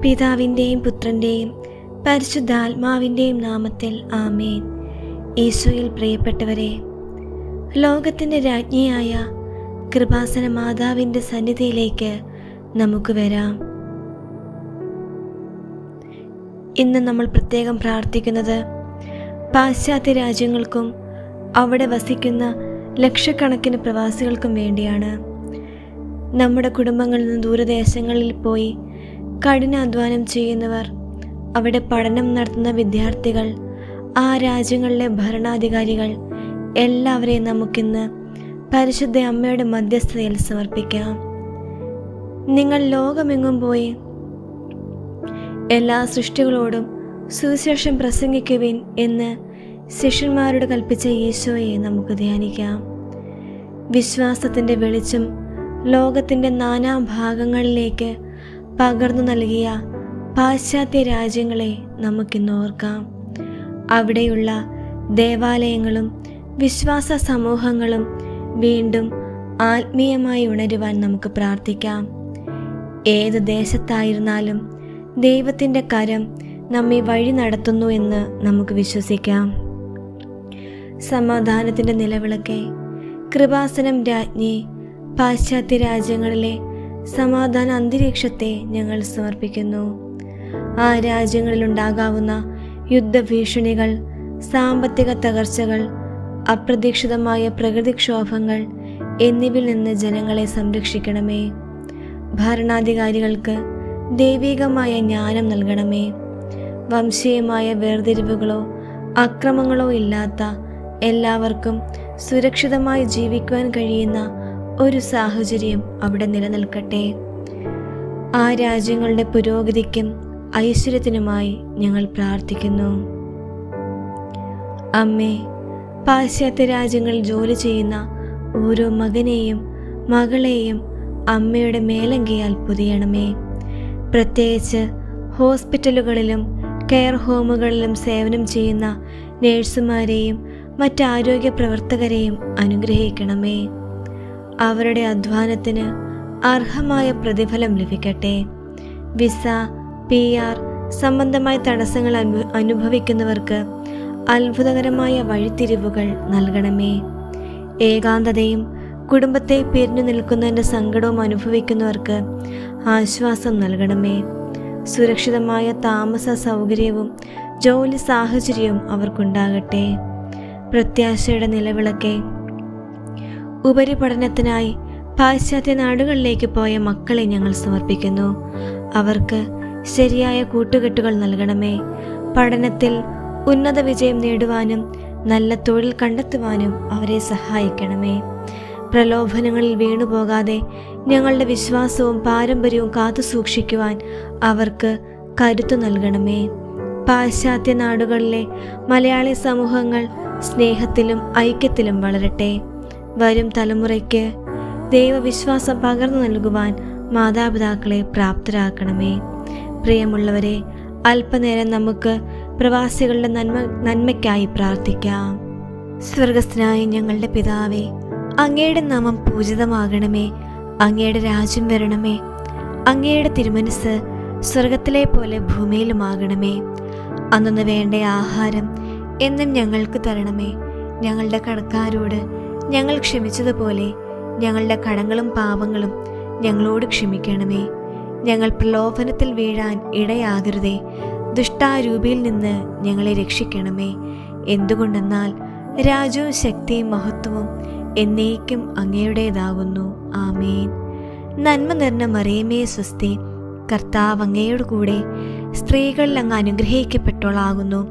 പിതാവിൻ്റെയും പുത്രൻ്റെയും പരിശുദ്ധാത്മാവിൻ്റെയും നാമത്തിൽ ആമേൻ. ഈശോയിൽ പ്രിയപ്പെട്ടവരെ, ലോകത്തിൻ്റെ രാജ്ഞിയായ കൃപാസന മാതാവിൻ്റെ സന്നിധിയിലേക്ക് നമുക്ക് വരാം. ഇന്ന് നമ്മൾ പ്രത്യേകം പ്രാർത്ഥിക്കുന്നത് പാശ്ചാത്യ രാജ്യങ്ങൾക്കും അവിടെ വസിക്കുന്ന ലക്ഷക്കണക്കിന് പ്രവാസികൾക്കും വേണ്ടിയാണ്. നമ്മുടെ കുടുംബങ്ങളിൽ നിന്ന് ദൂരദേശങ്ങളിൽ പോയി കഠിനാധ്വാനം ചെയ്യുന്നവർ, അവിടെ പഠനം നടത്തുന്ന വിദ്യാർത്ഥികൾ, ആ രാജ്യങ്ങളിലെ ഭരണാധികാരികൾ എല്ലാവരെയും നമുക്കിന്ന് പരിശുദ്ധ അമ്മയുടെ മധ്യസ്ഥതയിൽ സമർപ്പിക്കാം. നിങ്ങൾ ലോകമെങ്ങും പോയി എല്ലാ സൃഷ്ടികളോടും സുവിശേഷം പ്രസംഗിക്കുവിൻ എന്ന് ശിഷ്യന്മാരോട് കൽപ്പിച്ച ഈശോയെ നമുക്ക് ധ്യാനിക്കാം. വിശ്വാസത്തിൻ്റെ വെളിച്ചം ലോകത്തിൻ്റെ നാനാഭാഗങ്ങളിലേക്ക് പകർന്നു നൽകിയ പാശ്ചാത്യ രാജ്യങ്ങളെ നമുക്കിന്ന് ഓർക്കാം. അവിടെയുള്ള ദേവാലയങ്ങളും വിശ്വാസ സമൂഹങ്ങളും വീണ്ടും ആത്മീയമായി ഉണരുവാൻ നമുക്ക് പ്രാർത്ഥിക്കാം. ഏത് ദേശത്തായിരുന്നാലും ദൈവത്തിൻ്റെ കരം നമ്മെ വഴി നടത്തുന്നു എന്ന് നമുക്ക് വിശ്വസിക്കാം. സമാധാനത്തിൻ്റെ നിലവിളക്കെ, കൃപാസനം രാജ്ഞി, പാശ്ചാത്യ രാജ്യങ്ങളിലെ സമാധാന അന്തരീക്ഷത്തെ ഞങ്ങൾ സമർപ്പിക്കുന്നു. ആ രാജ്യങ്ങളിലുണ്ടാകാവുന്ന യുദ്ധഭീഷണികൾ, സാമ്പത്തിക തകർച്ചകൾ, അപ്രതീക്ഷിതമായ പ്രകൃതിക്ഷോഭങ്ങൾ എന്നിവയിൽ നിന്ന് ജനങ്ങളെ സംരക്ഷിക്കണമേ. ഭരണാധികാരികൾക്ക് ദൈവികമായ ജ്ഞാനം നൽകണമേ. വംശീയമായ വേർതിരിവുകളോ അക്രമങ്ങളോ ഇല്ലാത്ത എല്ലാവർക്കും സുരക്ഷിതമായി ജീവിക്കുവാൻ കഴിയുന്ന ഒരു സാഹചര്യം അവിടെ നിലനിൽക്കട്ടെ. ആ രാജ്യങ്ങളുടെ പുരോഗതിക്കും ഐശ്വര്യത്തിനുമായി ഞങ്ങൾ പ്രാർത്ഥിക്കുന്നു. അമ്മേ, പാശ്ചാത്യ രാജ്യങ്ങളിൽ ജോലി ചെയ്യുന്ന ഓരോ മകനെയും മകളെയും അമ്മയുടെ മേലങ്കിയാൽ പൊതിയണമേ. പ്രത്യേകിച്ച് ഹോസ്പിറ്റലുകളിലും കെയർ ഹോമുകളിലും സേവനം ചെയ്യുന്ന നേഴ്സുമാരെയും മറ്റാരോഗ്യ പ്രവർത്തകരെയും അനുഗ്രഹിക്കണമേ. അവരുടെ അധ്വാനത്തിന് അർഹമായ പ്രതിഫലം ലഭിക്കട്ടെ. വിസ, PR സംബന്ധമായ തടസ്സങ്ങൾ അനുഭവിക്കുന്നവർക്ക് അത്ഭുതകരമായ വഴിത്തിരിവുകൾ നൽകണമേ. ഏകാന്തതയും കുടുംബത്തെ പിരിഞ്ഞു നിൽക്കുന്നതിൻ്റെ സങ്കടവും അനുഭവിക്കുന്നവർക്ക് ആശ്വാസം നൽകണമേ. സുരക്ഷിതമായ താമസ സൗകര്യവും ജോലി സാഹചര്യവും അവർക്കുണ്ടാകട്ടെ. പ്രത്യാശയുടെ നിലവിളക്കെ, ഉപരിപഠനത്തിനായി പാശ്ചാത്യ നാടുകളിലേക്ക് പോയ മക്കളെ ഞങ്ങൾ സമർപ്പിക്കുന്നു. അവർക്ക് ശരിയായ കൂട്ടുകെട്ടുകൾ നൽകണമേ. പഠനത്തിൽ ഉന്നത വിജയം നേടുവാനും നല്ല തൊഴിൽ കണ്ടെത്തുവാനും അവരെ സഹായിക്കണമേ. പ്രലോഭനങ്ങളിൽ വീണുപോകാതെ ഞങ്ങളുടെ വിശ്വാസവും പാരമ്പര്യവും കാത്തു സൂക്ഷിക്കുവാൻ അവർക്ക് കരുത്തു നൽകണമേ. പാശ്ചാത്യ നാടുകളിലെ മലയാളി സമൂഹങ്ങൾ സ്നേഹത്തിലും ഐക്യത്തിലും വളരട്ടെ. വരും തലമുറയ്ക്ക് ദൈവവിശ്വാസം പകർന്നു നൽകുവാൻ മാതാപിതാക്കളെ പ്രാപ്തരാക്കണമേ. പ്രിയമുള്ളവരെ, അല്പനേരം നമുക്ക് പ്രവാസികളുടെ നന്മയ്ക്കായി പ്രാർത്ഥിക്കാം. സ്വർഗസ്ഥനായ ഞങ്ങളുടെ പിതാവേ, അങ്ങയുടെ നാമം പൂജിതമാകണമേ. അങ്ങയുടെ രാജ്യം വരണമേ. അങ്ങയുടെ തിരുമനസ് സ്വർഗത്തിലെ പോലെ ഭൂമിയിലുമാകണമേ. അന്നു വേണ്ട ആഹാരം എന്നും ഞങ്ങൾക്ക് തരണമേ. ഞങ്ങളുടെ കടക്കാരോട് ഞങ്ങൾ ക്ഷമിച്ചതുപോലെ ഞങ്ങളുടെ കടങ്ങളും പാപങ്ങളും ഞങ്ങളോട് ക്ഷമിക്കണമേ. ഞങ്ങൾ പ്രലോഭനത്തിൽ വീഴാൻ ഇടയാകരുതേ. ദുഷ്ടാരൂപിയിൽ നിന്ന് ഞങ്ങളെ രക്ഷിക്കണമേ. എന്തുകൊണ്ടെന്നാൽ രാജ്യവും ശക്തിയും മഹത്വവും എന്നേക്കും അങ്ങയുടേതാകുന്നു. ആമേൻ. നന്മ നിറഞ്ഞ മറിയമേ സ്വസ്തി, കർത്താവ് അങ്ങയോട് കൂടെ സ്ത്രീകളിൽ അങ്ങ് അനുഗ്രഹിക്കപ്പെട്ടവളാകുന്നു.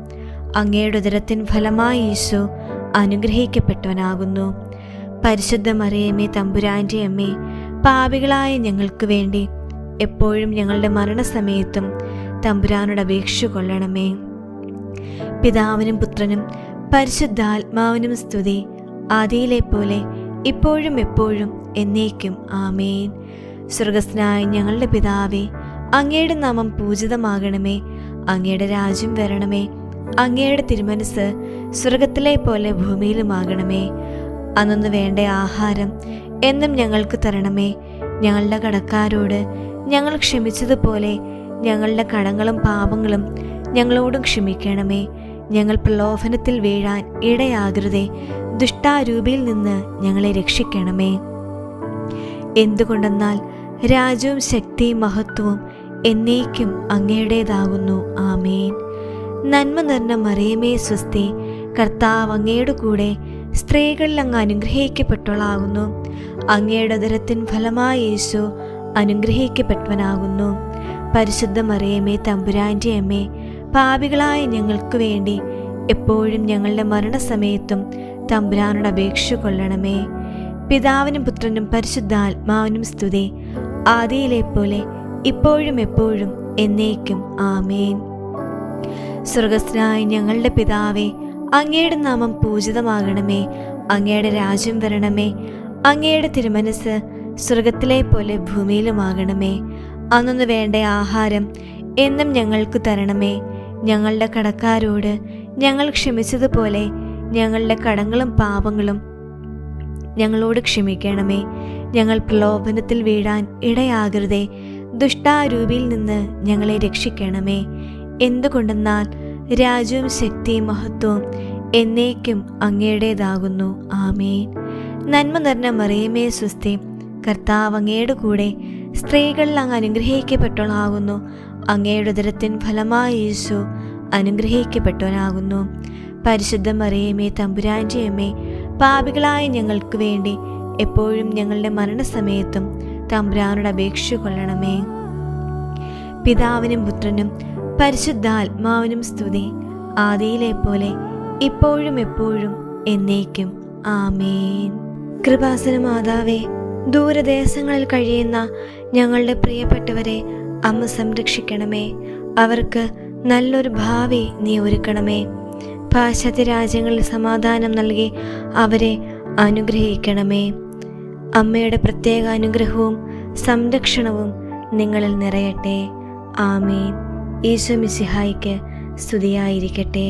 അങ്ങയുടെ ഉദരത്തിൻ ഫലമായി ഈശോ അനുഗ്രഹിക്കപ്പെട്ടവനാകുന്നു. പരിശുദ്ധ മറിയമേ, തമ്പുരാൻ്റെ അമ്മേ, പാപികളായ ഞങ്ങൾക്ക് വേണ്ടി എപ്പോഴും ഞങ്ങളുടെ മരണസമയത്തും തമ്പുരാനോട് അപേക്ഷ കൊള്ളണമേ. പിതാവിനും പുത്രനും പരിശുദ്ധാത്മാവിനും സ്തുതി, ആദിയിലെ പോലെ ഇപ്പോഴും എപ്പോഴും എന്നേക്കും. ആമേൻ. സ്വർഗസ്ഥനായ ഞങ്ങളുടെ പിതാവേ, അങ്ങയുടെ നാമം പൂജിതമാകണമേ. അങ്ങയുടെ രാജ്യം വരണമേ. അങ്ങയുടെ തിരുമനസ് സ്വർഗത്തിലെ പോലെ ഭൂമിയിലുമാകണമേ. അന്നു വേണ്ട ആഹാരം എന്നും ഞങ്ങൾക്ക് തരണമേ. ഞങ്ങളുടെ കടക്കാരോട് ഞങ്ങൾ ക്ഷമിച്ചതുപോലെ ഞങ്ങളുടെ കടങ്ങളും പാപങ്ങളും ഞങ്ങളോടും ക്ഷമിക്കണമേ. ഞങ്ങൾ പ്രലോഭനത്തിൽ വീഴാൻ ഇടയാകരുതേ. ദുഷ്ടാരൂപിയിൽ നിന്ന് ഞങ്ങളെ രക്ഷിക്കണമേ. എന്തുകൊണ്ടെന്നാൽ രാജ്യവും ശക്തിയും മഹത്വവും എന്നേക്കും അങ്ങയുടേതാകുന്നു. ആമേൻ. നന്മ നിറഞ്ഞ മറിയമേ സ്വസ്തി, കർത്താവ് അങ്ങയുടെ കൂടെ സ്ത്രീകളിൽ അങ്ങ് അനുഗ്രഹിക്കപ്പെട്ടവളാകുന്നു. അങ്ങയുടെ ഉദരത്തിൻ ഫലമായി യേശു അനുഗ്രഹിക്കപ്പെട്ടവനാകുന്നു. പരിശുദ്ധ മറിയമേ തമ്പുരാൻ്റെ അമ്മേ, പാപികളായ ഞങ്ങൾക്ക് വേണ്ടി എപ്പോഴും ഞങ്ങളുടെ മരണസമയത്തും തമ്പുരാനോട് അപേക്ഷ കൊള്ളണമേ. പിതാവിനും പുത്രനും പരിശുദ്ധാത്മാവിനും സ്തുതി, ആദിയിലെ പോലെ ഇപ്പോഴും എപ്പോഴും എന്നേക്കും. ആമേൻ. സ്വർഗസ്ഥനായ ഞങ്ങളുടെ പിതാവേ, അങ്ങയുടെ നാമം പൂജിതമാകണമേ. അങ്ങയുടെ രാജ്യം വരണമേ. അങ്ങയുടെ തിരുമനസ് സ്വർഗത്തിലെ പോലെ ഭൂമിയിലുമാകണമേ. അന്നു വേണ്ട ആഹാരം എന്നും ഞങ്ങൾക്ക് തരണമേ. ഞങ്ങളുടെ കടക്കാരോട് ഞങ്ങൾ ക്ഷമിച്ചതുപോലെ ഞങ്ങളുടെ കടങ്ങളും പാപങ്ങളും ഞങ്ങളോട് ക്ഷമിക്കണമേ. ഞങ്ങൾ പ്രലോഭനത്തിൽ വീഴാൻ ഇടയാകരുതേ. ദുഷ്ടാരൂപിയിൽ നിന്ന് ഞങ്ങളെ രക്ഷിക്കണമേ. എന്തുകൊണ്ടെന്നാൽ രാജ്യവും ശക്തിയും മഹത്വവും എന്നേക്കും അങ്ങയുടേതാകുന്നു. ആമേൻ. നന്മ നിറഞ്ഞ മറിയമേ സ്വസ്തി, കർത്താവ് അങ്ങയുടെ കൂടെ സ്ത്രീകളിൽ അങ്ങ് അനുഗ്രഹിക്കപ്പെട്ടവളാകുന്നു. അങ്ങയുടെ ഉദരത്തിൻ ഫലമായി യേശു അനുഗ്രഹിക്കപ്പെട്ടവനാകുന്നു. പരിശുദ്ധ മറിയമേ തമ്പുരാൻ്റെ അമ്മേ, പാപികളായ ഞങ്ങൾക്ക് വേണ്ടി എപ്പോഴും ഞങ്ങളുടെ മരണസമയത്തും തമ്പുരാനോട് അപേക്ഷ കൊള്ളണമേ. പിതാവിനും പുത്രനും പരിശുദ്ധാത്മാവിനും സ്തുതി, ആദിയിലെ പോലെ ഇപ്പോഴും എപ്പോഴും എന്നേക്കും. ആമേൻ. കൃപാസന മാതാവേ, ദൂരദേശങ്ങളിൽ കഴിയുന്ന ഞങ്ങളുടെ പ്രിയപ്പെട്ടവരെ അമ്മ സംരക്ഷിക്കണമേ. അവർക്ക് നല്ലൊരു ഭാവി നീ ഒരുക്കണമേ. പാശ്ചാത്യ രാജ്യങ്ങളിൽ സമാധാനം നൽകി അവരെ അനുഗ്രഹിക്കണമേ. അമ്മയുടെ പ്രത്യേക അനുഗ്രഹവും സംരക്ഷണവും നിങ്ങളിൽ നിറയട്ടെ. ആമേൻ. ഈശോ മിശിഹായ്ക്ക് സ്തുതിയായിരിക്കട്ടെ.